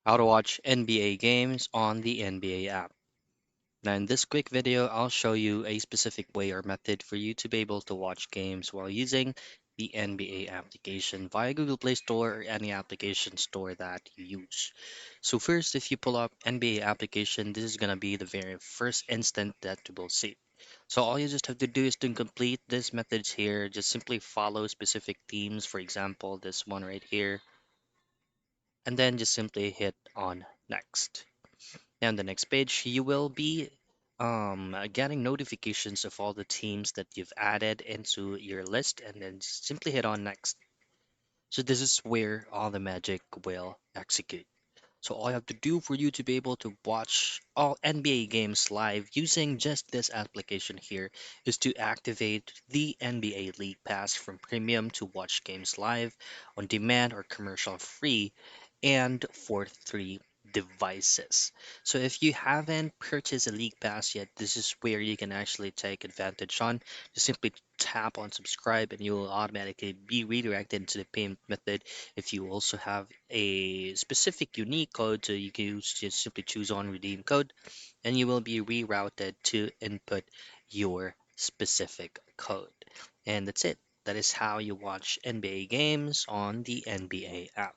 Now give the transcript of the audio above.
How to watch NBA games on the NBA app. Now, in this quick video, I'll show you a specific way or method for you to be able to watch games while using the NBA application via Google Play Store or any application store that you use. So first, if you pull up NBA application, this is going to be the very first instant that you will see. So all you just have to do is to complete this methods here, just simply follow specific themes, for example, this one right here, and then just simply hit on next. Now, on the next page, you will be getting notifications of all the teams that you've added into your list, and then simply hit on next. So this is where all the magic will execute. So all you have to do for you to be able to watch all NBA games live using just this application here is to activate the NBA League Pass from Premium to watch games live on demand or commercial free and for 3 devices. So if you haven't purchased a League Pass yet, this is where you can actually take advantage on. Just simply tap on subscribe and you will automatically be redirected to the payment method. If you also have a specific unique code, so you can just simply choose on redeem code, and you will be rerouted to input your specific code. And that's it. That is how you watch NBA games on the NBA app.